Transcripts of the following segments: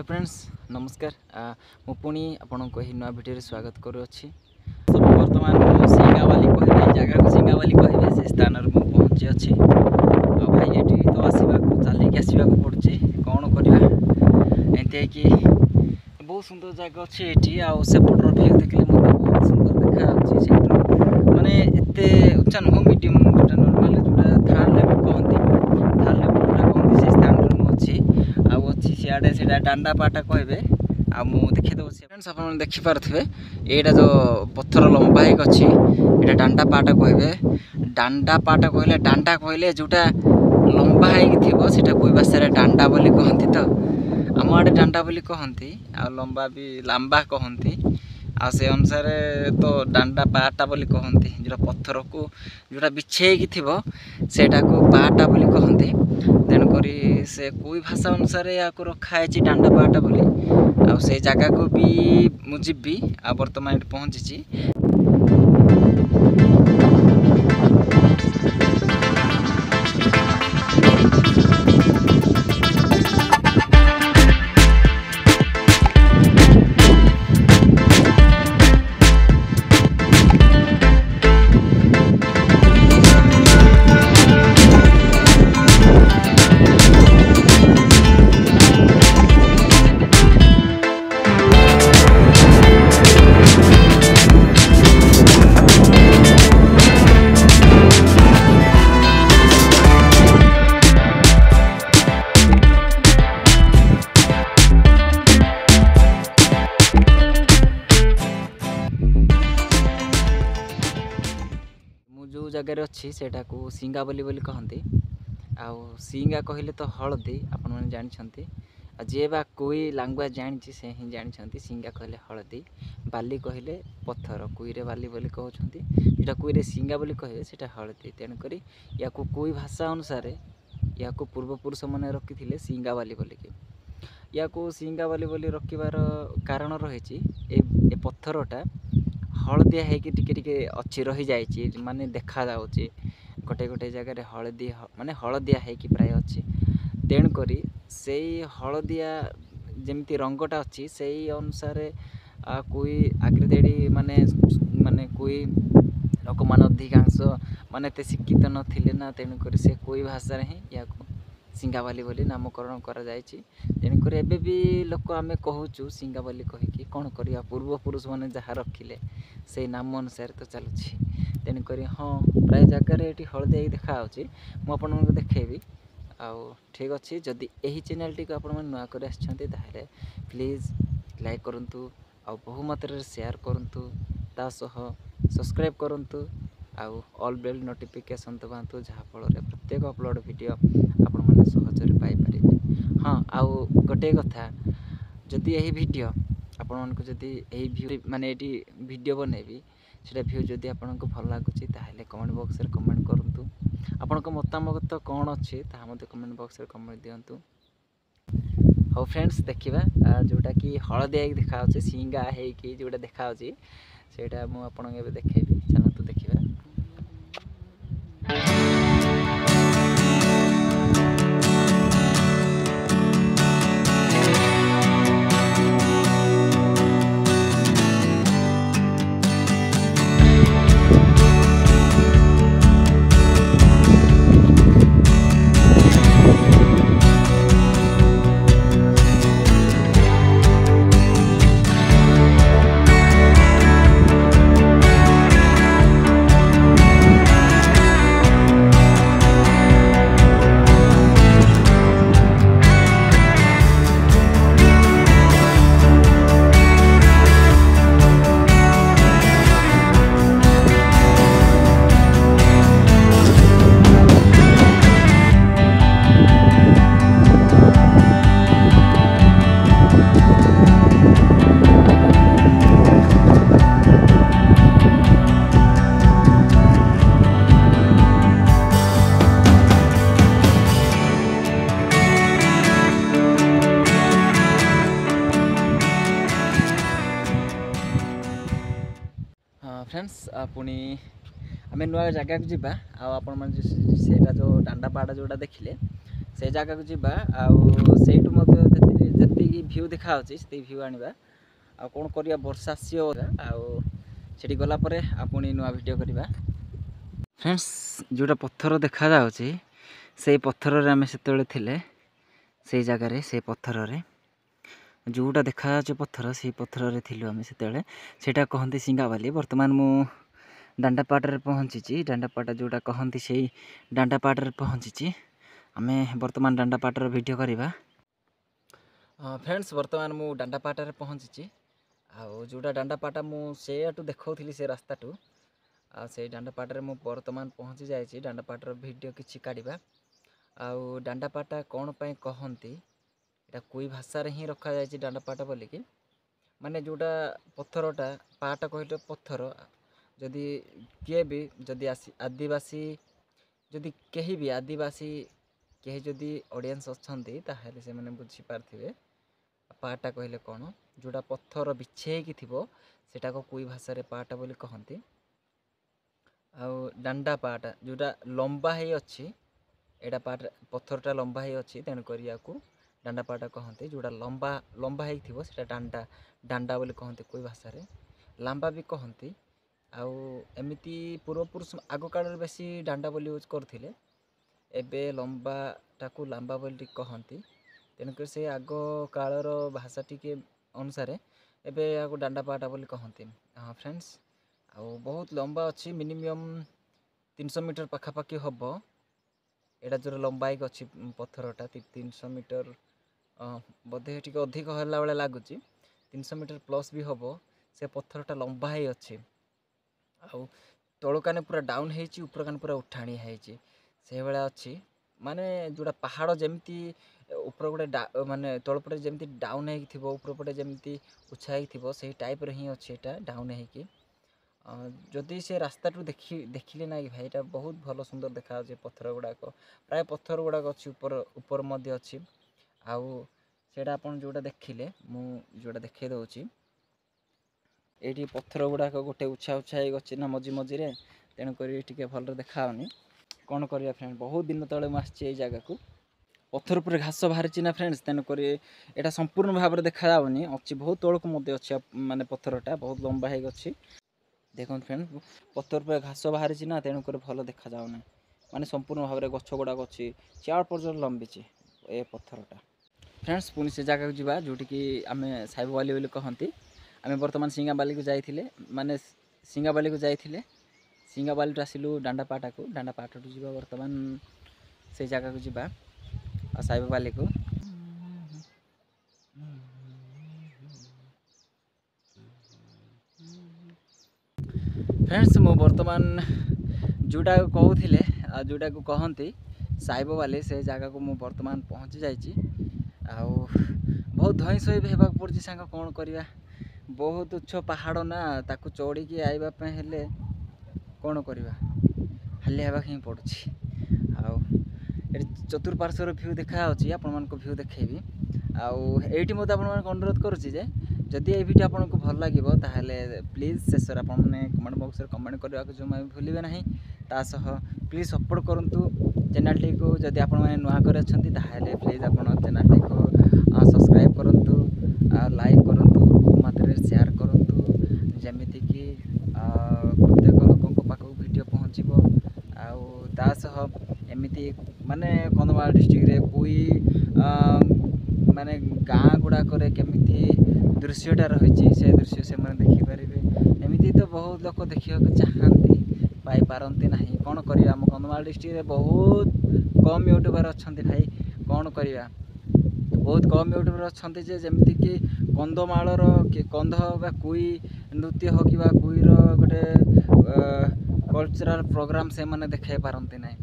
Hello friends नमस्कार मु पुणी आपन को नुआ भिडियो स्वागत करुच्ची सब बर्तमान सिंगावाली कहे जगह को सिंगावाली कहे से स्थान पहुँची अच्छी भाई ये तो आसवा चलिक आसवा पड़ुची कौन करवा एमती कि बहुत सुंदर जगह अच्छी ये आउटर व्यू देखने बहुत सुंदर देखा माने एत उच्चा नुह मीडियम जो नर्माल जो थार्ड लेवल कहते से स्थान अच्छी अच्छी सियाड़े से डांडा पाटा कहे आ देखी दूसरी फ्रेंड्स आप देखिपे यहाँ जो पत्थर लंबा एक अच्छी ये डांडा पाटा कहे डांडा पाटा कहले डांडा कहले जोटा लंबा होटा कोई भाषा डांडा बोली कहती तो आम आड़े डांडा बोली कहती आ लंबा भी लांबा कहती आ से अनुसार तो डांडा पाटा बोली कहती जो पत्थर को जोटा बिछेकी थी सेटा को पाटा बोली कहती तेणुक से कोई भाषा अनुसार या रखाई डांडा पाटा बोली आ से जगह को भी मुझी आ बर्तमान ये पहुँची जो जगह अच्छी सेटा को सिंगा बोली कहती आउ सिंगा कहले तो हलदी आपण मैंने जानते जे बा कोई लांगुएज जानी से ही जानते सिंगा कहले हलदी बाली कहले पत्थर कुईरे बाली बोली कहते जोटा कुईरे सिंगा बोली कहे से हलदी तेणुक या कोई भाषा अनुसार या पूर्वपुरुष मैंने रखी सिंगा बाली बोलिकी या सिंगा बाली बोली रखिबार कारण रही पत्थरटा हलदिया है कि टिके अच्छी रही जाइए माने देखा जाउची गोटे गोटे जगह हलदी माने हलदिया है कि प्राय अच्छी तेणुक से हलदिया जमती रंगटा अच्छी से अनुसार कोई आग्रेदेड़ी माने माने कोई लोक मान अधिकांश माने ते शिक्षित नथिले ना तेणुक से कोई भाषा ही या सिंगावाली बोली नामकरण करा जायछि तेणुक एबे भी लोक आमे कहूचु सिंगावाली कहिकी कौन करिया पूर्वपुरुष मैंने जहाँ रखिले से नाम अनुसार तो चलुछि तेणुक हाँ प्राय जगह ये हलदिया देखा मुझे देखेबी आउ ठीक अच्छे जदि यही चैनल टी आप नुआ कर आसते प्लीज लाइक करूँ आ बहु मात्रा शेयर करूँ तासह सब्सक्राइब करूँ आउ ऑल बेल नोटिफिकेशन दबातु जहाँफल प्रत्येक अपलोड वीडियो आपण मैंने सहजरे पाइपर हाँ आउ गोटे कथा जदि यही वीडियो आपण मानक जदि यही व्यू माने ये वीडियो बनैबी से व्यू जदि आपन को भल लगुच कमेंट बॉक्स रे कमेंट करूँ आपण को मतामत कौन अच्छी ता मते कमेंट बॉक्स रे कमेंट दिंतु हाँ फ्रेंड्स देखा जोटा कि हलदिया देखा सिंगा है कि जोटा देखा सेटा मुझे देखेबी चलतु देखा फ्रेंड्स पुणी आम नुआ जगह को जीवा आपण मैंने से जो डांडा पाड़ा जोटा देखिले से जगह को जीवा आउ ଯେତିକି ଭ୍ୟୁ ଦେଖାଯାଉଛି ସେତିକି ଭ୍ୟୁ ଆଣିବା। ଆଉ କ'ଣ କରିବା, ବର୍ଷା ଆସିବ ଆଉ ସେଠି ଗଲା ପରେ ଆଉ ପୁଣି ନୂଆ ଭିଡ଼ିଓ କରିବା। ଫ୍ରେଣ୍ଡସ୍, ଯେଉଁଟା ପଥର ଦେଖାଯାଉଛି ସେଇ ପଥରରେ ଆମେ ସେତେବେଳେ ଥିଲେ, ସେଇ ଜାଗାରେ, ସେଇ ପଥରରେ ଯେଉଁଟା ଦେଖାଯାଉଛି ପଥର, ସେଇ ପଥରରେ ଥିଲୁ ଆମେ ସେତେବେଳେ। ସେଇଟା କହନ୍ତି ସିଙ୍ଗାବାଲି। ବର୍ତ୍ତମାନ ମୁଁ ଦାଣ୍ଡାପାଟରେ ପହଞ୍ଚିଛି। ଦାଣ୍ଡାପାଟ ଯେଉଁଟା କହନ୍ତି ସେଇ ଦାଣ୍ଡାପାଟରେ ପହଞ୍ଚିଛି। ଆମେ ବର୍ତ୍ତମାନ ଦାଣ୍ଡାପାଟର ଭିଡ଼ିଓ କରିବା। ଫ୍ରେଣ୍ଡସ୍, ବର୍ତ୍ତମାନ ମୁଁ ଦାଣ୍ଡାପାଟରେ ପହଞ୍ଚିଛି। ଆଉ ଯେଉଁଟା ଦାଣ୍ଡାପାଟ ମୁଁ ସେଇଆଠୁ ଦେଖାଉଥିଲି, ସେ ରାସ୍ତାଠୁ, ଆଉ ସେଇ ଦାଣ୍ଡାପାଟରେ ମୁଁ ବର୍ତ୍ତମାନ ପହଞ୍ଚି ଯାଇଛି। ଦାଣ୍ଡାପାଟର ଭିଡ଼ିଓ କିଛି କାଢ଼ିବା। ଆଉ ଦାଣ୍ଡାପାଟ କ'ଣ ପାଇଁ କହନ୍ତି, ଏଇଟା କୁଇ ଭାଷାରେ ହିଁ ରଖାଯାଇଛି ଦାଣ୍ଡାପାଟ ବୋଲିକି। ମାନେ ଯେଉଁଟା ପଥରଟା, ପାଟ କହିଲେ ପଥର। ଯଦି କିଏ ବି ଯଦି ଆଦିବାସୀ, ଯଦି କେହି ବି ଆଦିବାସୀ କେହି ଯଦି ଅଡ଼ିଏନ୍ସ ଅଛନ୍ତି ତାହେଲେ ସେମାନେ ବୁଝିପାରିଥିବେ ପାଟା କହିଲେ କ'ଣ। ଯେଉଁଟା ପଥର ବିଛେଇକି ଥିବ ସେଟାକୁ କୁଇ ଭାଷାରେ ପାଟ ବୋଲି କହନ୍ତି। ଆଉ ଦାଣ୍ଡାପାଟ ଯେଉଁଟା ଲମ୍ବା ହେଇ ଅଛି, ଏଇଟା ପଥରଟା ଲମ୍ବା ହେଇ ଅଛି, ତେଣୁକରି ୟାକୁ ଦାଣ୍ଡାପାଟ କହନ୍ତି। ଯେଉଁଟା ଲମ୍ବା ହେଇକି ଥିବ ସେଇଟା ଦାଣ୍ଡା ବୋଲି କହନ୍ତି କୁଇ ଭାଷାରେ। ଲାମ୍ବା ବି କହନ୍ତି। ଆଉ ଏମିତି ପୂର୍ବପୁରୁଷ ଆଗ କାଳରେ ବେଶୀ ଦାଣ୍ଡା ବୋଲି ୟୁଜ୍ କରୁଥିଲେ। ଏବେ ଲମ୍ବାଟାକୁ ଲାମ୍ବା ବୋଲି କହନ୍ତି। ତେଣୁକରି ସେ ଆଗ କାଳର ଭାଷା ଟିକେ ଅନୁସାରେ ଏବେ ୟାକୁ ଦାଣ୍ଡାପାଟ ବୋଲି କହନ୍ତି। ହଁ ଫ୍ରେଣ୍ଡସ୍, ଆଉ ବହୁତ ଲମ୍ବା ଅଛି। ମିନିମମ୍ 300 ମିଟର ପାଖାପାଖି ହେବ। ଏଇଟା ଯେଉଁ ଲମ୍ବା ହେଇକି ଅଛି ପଥରଟା, 300 ମିଟର ବୋଧେ ଟିକେ ଅଧିକ ହେଲା ଭଳିଆ ଲାଗୁଛି। 300 ମିଟର ପ୍ଲସ୍ ବି ହେବ। ସେ ପଥରଟା ଲମ୍ବା ହେଇ ଅଛି। ଆଉ ତଳ କାନେ ପୁରା ଡାଉନ୍ ହେଇଛି, ଉପର କାନେ ପୁରା ଉଠାଣିଆ ହେଇଛି, ସେଇଭଳିଆ ଅଛି। ମାନେ ଯେଉଁଟା ପାହାଡ଼ ଯେମିତି ଉପର ପଟେ ମାନେ ତଳପଟେ ଯେମିତି ଡାଉନ୍ ହେଇକି ଥିବ, ଉପର ପଟେ ଯେମିତି ଉଚ୍ଚା ହେଇକି ଥିବ, ସେଇ ଟାଇପ୍ର ହିଁ ଅଛି ଏଇଟା ଡାଉନ୍ ହେଇକି। ଯଦି ସେ ରାସ୍ତାଠୁ ଦେଖିଲେ ନାଇଁ ଭାଇ, ଏଇଟା ବହୁତ ଭଲ ସୁନ୍ଦର ଦେଖାଯାଉଛି ପଥର ଗୁଡ଼ାକ। ପ୍ରାୟ ପଥର ଗୁଡ଼ାକ ଅଛି, ଉପର ମଧ୍ୟ ଅଛି। ଆଉ ସେଇଟା ଆପଣ ଯେଉଁଟା ଦେଖିଲେ, ମୁଁ ଯେଉଁଟା ଦେଖାଇ ଦେଉଛି, ଏଇଠି ପଥର ଗୁଡ଼ାକ ଗୋଟେ ଉଚ୍ଚା ହେଇକି ଅଛି ନା ମଝିରେ, ତେଣୁକରି ଟିକେ ଭଲରେ ଦେଖାଯାଉନି। କ'ଣ କରିବା ଫ୍ରେଣ୍ଡ, ବହୁତ ଦିନ ତଳେ ମୁଁ ଆସିଛି ଏଇ ଜାଗାକୁ। ପଥର ଉପରେ ଘାସ ବାହାରିଛି ନା ଫ୍ରେଣ୍ଡସ୍, ତେଣୁକରି ଏଇଟା ସମ୍ପୂର୍ଣ୍ଣ ଭାବରେ ଦେଖାଯାଉନି। ଅଛି ବହୁତ ତଳକୁ ମଧ୍ୟ ଅଛି, ମାନେ ପଥରଟା ବହୁତ ଲମ୍ବା ହେଇକି ଅଛି। ଦେଖନ୍ତୁ ଫ୍ରେଣ୍ଡ, ପଥର ଉପରେ ଘାସ ବାହାରିଛି ନା, ତେଣୁକରି ଭଲ ଦେଖାଯାଉନି। ମାନେ ସମ୍ପୂର୍ଣ୍ଣ ଭାବରେ ଗଛ ଗୁଡ଼ାକ ଅଛି, ଚାଳ ପର୍ଯ୍ୟନ୍ତ ଲମ୍ବିଛି ଏ ପଥରଟା। ଫ୍ରେଣ୍ଡସ୍, ପୁଣି ସେ ଜାଗାକୁ ଯିବା ଯେଉଁଠିକି ଆମେ ସାଇବବାଲି ବୋଲି କହନ୍ତି। ଆମେ ବର୍ତ୍ତମାନ ସିଙ୍ଗାବାଲିକୁ ଯାଇଥିଲେ, ମାନେ ସିଙ୍ଗାବାଲିକୁ ଯାଇଥିଲେ। ସିଙ୍ଗାବାଲିଠୁ ଆସିଲୁ ଦାଣ୍ଡାପାଟକୁ। ଦାଣ୍ଡାପାଟଠୁ ଯିବା ବର୍ତ୍ତମାନ ସେଇ ଜାଗାକୁ ଯିବା, ଆଉ ସାଇବବାଲିକୁ। ଫ୍ରେଣ୍ଡସ୍, ମୁଁ ବର୍ତ୍ତମାନ ଯେଉଁଟାକୁ କହୁଥିଲେ ଆଉ ଯେଉଁଟାକୁ କହନ୍ତି ସାଇବବାଲି, ସେ ଜାଗାକୁ ମୁଁ ବର୍ତ୍ତମାନ ପହଞ୍ଚି ଯାଇଛି। ଆଉ ବହୁତ ଧଇଁ ସଇଁ ବି ହେବାକୁ ପଡ଼ୁଛି ସାଙ୍ଗ, କ'ଣ କରିବା। ବହୁତ ଉଚ୍ଚ ପାହାଡ଼ ନା, ତାକୁ ଚଢ଼ିକି ଆଇବା ପାଇଁ ହେଲେ କ'ଣ କରିବା, ହାଲିଆ ହେବାକୁ ହିଁ ପଡ଼ୁଛି। ଆଉ ଏଠି ଚତୁଃପାର୍ଶ୍ୱର ଭ୍ୟୁ ଦେଖାଯାଉଛି, ଆପଣମାନଙ୍କୁ ଭ୍ୟୁ ଦେଖେଇବି। ଆଉ ଏଇଠି ମଧ୍ୟ ଆପଣମାନଙ୍କୁ ଅନୁରୋଧ କରୁଛି ଯେ ଯଦି ଏଇ ଭିଡ଼ିଓ ଆପଣଙ୍କୁ ଭଲ ଲାଗିବ ତାହେଲେ ପ୍ଲିଜ୍ ଶେଷରେ ଆପଣମାନେ କମେଣ୍ଟ ବକ୍ସରେ କମେଣ୍ଟ କରିବାକୁ ଜମା ବି ଭୁଲିବେ ନାହିଁ। ତା ସହ ପ୍ଲିଜ୍ ସପୋର୍ଟ କରନ୍ତୁ ଚ୍ୟାନେଲ୍ଟିକୁ। ଯଦି ଆପଣମାନେ ନୂଆ କରି ଅଛନ୍ତି ତାହେଲେ ପ୍ଲିଜ୍ ଆପଣ ଚ୍ୟାନେଲ୍ଟିକୁ ସବସ୍କ୍ରାଇବ୍ କରନ୍ତୁ, ଲାଇକ୍ କରନ୍ତୁ, ବହୁ ମାତ୍ରାରେ ସେୟାର କରନ୍ତୁ, ଯେମିତିକି ପ୍ରତ୍ୟେକ ଲୋକଙ୍କ ପାଖକୁ ଭିଡ଼ିଓ ପହଞ୍ଚିବ। ଆଉ ତା ସହ ଏମିତି ମାନେ କନ୍ଧମାଳ ଡିଷ୍ଟ୍ରିକ୍ଟରେ କୁଇ ମାନେ ଗାଁ ଗୁଡ଼ାକରେ କେମିତି ଦୃଶ୍ୟଟା ରହିଛି, ସେ ଦୃଶ୍ୟ ସେମାନେ ଦେଖିପାରିବେ। ଏମିତି ତ ବହୁତ ଲୋକ ଦେଖିବାକୁ ଚାହାନ୍ତି, ପାଇପାରନ୍ତି ନାହିଁ। କ'ଣ କରିବା, ଆମ କନ୍ଧମାଳ ଡିଷ୍ଟ୍ରିକ୍ଟରେ ବହୁତ କମ୍ ୟୁଟ୍ୟୁବର୍ ଅଛନ୍ତି ଭାଇ। କ'ଣ କରିବା, ବହୁତ କମ୍ ୟୁଟ୍ୟୁବର୍ ଅଛନ୍ତି ଯେ ଯେମିତିକି କନ୍ଧମାଳର କନ୍ଧ ବା କୁଇ ନୃତ୍ୟ ହଉ କିମ୍ବା କୁଇର ଗୋଟେ କଲଚରାଲ୍ ପ୍ରୋଗ୍ରାମ୍ ସେମାନେ ଦେଖାଇ ପାରନ୍ତି ନାହିଁ।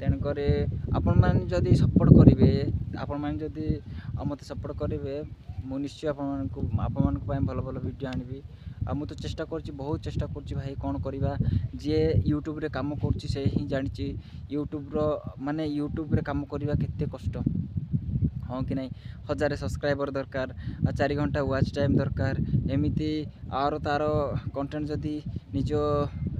ତେଣୁକରି ଆପଣମାନେ ଯଦି ସପୋର୍ଟ କରିବେ, ଆପଣମାନେ ଯଦି ମୋତେ ସପୋର୍ଟ କରିବେ, ମୁଁ ନିଶ୍ଚୟ ଆପଣମାନଙ୍କ ପାଇଁ ଭଲ ଭଲ ଭିଡ଼ିଓ ଆଣିବି। ଆଉ ମୁଁ ତ ଚେଷ୍ଟା କରୁଛି, ବହୁତ ଚେଷ୍ଟା କରୁଛି ଭାଇ। କ'ଣ କରିବା, ଯିଏ ୟୁଟ୍ୟୁବରେ କାମ କରୁଛି ସେ ହିଁ ଜାଣିଛି ୟୁଟ୍ୟୁବରେ କାମ କରିବା କେତେ କଷ୍ଟ। ହଁ କି ନାହିଁ, 1000 ସବସ୍କ୍ରାଇବର୍ ଦରକାର, ଆଉ 4 ଘଣ୍ଟା ୱାଚ୍ ଟାଇମ୍ ଦରକାର। ଏମିତି ତାର କଣ୍ଟେଣ୍ଟ ଯଦି ନିଜ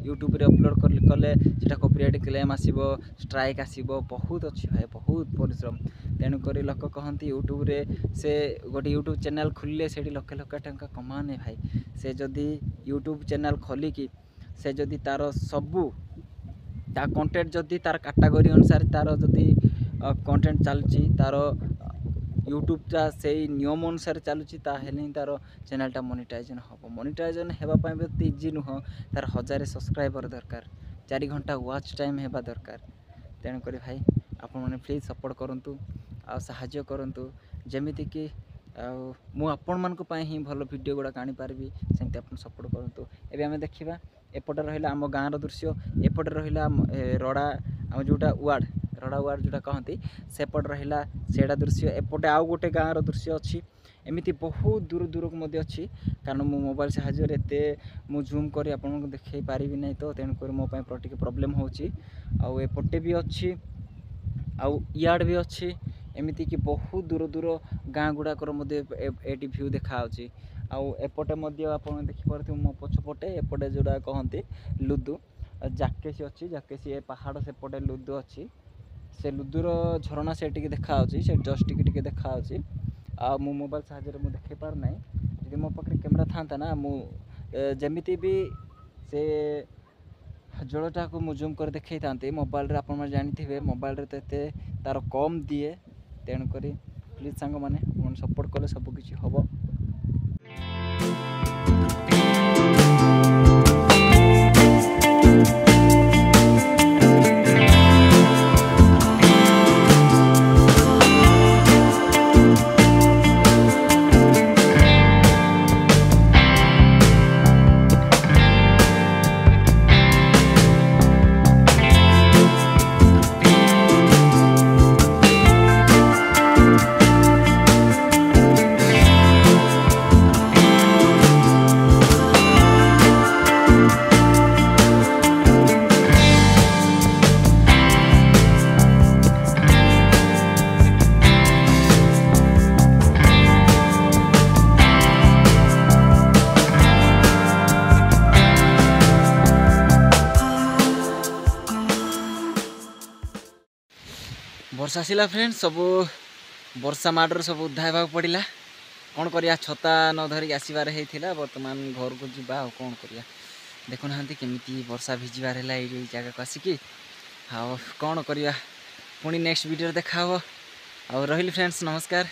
यूट्यूब रे अपलोड कले सेटा कॉपीराइट क्लेम आसीबो स्ट्राइक आसीबो बहुत अच्छी भाई बहुत परिश्रम तेणुक लोक कहती यूट्यूब रे से गोटे यूट्यूब चैनल खोलिले से लक्ष लक्ष टंका कमाने भाई से जदि यूट्यूब चैनल खोलिकी से जदि तार सबू ता कंटेंट जदि तार कैटेगरी अनुसार तार जदि कंटेंट चलुची तार यूट्यूबटा से नियम अनुसार चलुची ताहेले तार चैनलटा मोनेटाइजेशन हम मोनेटाइजेशन होगापाई भी इजी नुह तार 1000 सब्सक्राइबर दरकार 4 घंटा वॉच टाइम होगा दरकार तेणुक भाई आपण मैंने प्लीज सपोर्ट करूँ आज्य करूँ जमीती कि आपण मानी ही भल भिड गुड़ाक आनीपारि सेमती आप सपोर्ट करूँ एवं आम देखा एपटे रहा आम गाँव दृश्य एपटे रहा रड़ा आम जोटा वार्ड रड़ा वार्ड जोटा कहती सेपट रहा सेटा दृश्य एपटे आउ गोटे गाँव दृश्य अच्छी एमती बहुत दूर दूर को अच्छी कारण मो मोबाइल साहाय्य एते मु जूम कर आपको देखई पारि ना तो तेणुक मोपाई टे प्रोब्लेम होपटे भी अच्छी आउ इयाड भी अच्छी एमती कि बहुत दूर दूर गाँ गुड़ाकर एटी भ्यू देखा आउ एपटे आप देखिपे मो पछपटे एपटे जोड़ा कहती लुदु जाकेसी अच्छी जाकेसी ए पहाड़ सेपटे लुदु अच्छी से लुदुर झरणा से देखा से जस्ट टिके देखा आ मो मोबाइल साहाय्य मुझे देखी पार ना जी मो पाखे कैमेरा था ना मुझे भी से जलटा को मु जूम कर देखई था मोबाइल रे आपन जानी मोबाइल रे तो तार कम दिए तेणुक प्लीज सांग मैंने सपोर्ट कले सबकि हम। वर्षा आसला फ्रेंड सब वर्षा माडर सब उद्धा पड़ा कौन करिया छता न धरिक आसबार होता बर्तमान घर को जीवा कौन करिया देखुना केमी वर्षा भिजबार है ये जगह को आसिकी हाँ कौन करिया पुणी नेक्स्ट वीडियो देखा आ रही फ्रेंड्स नमस्कार।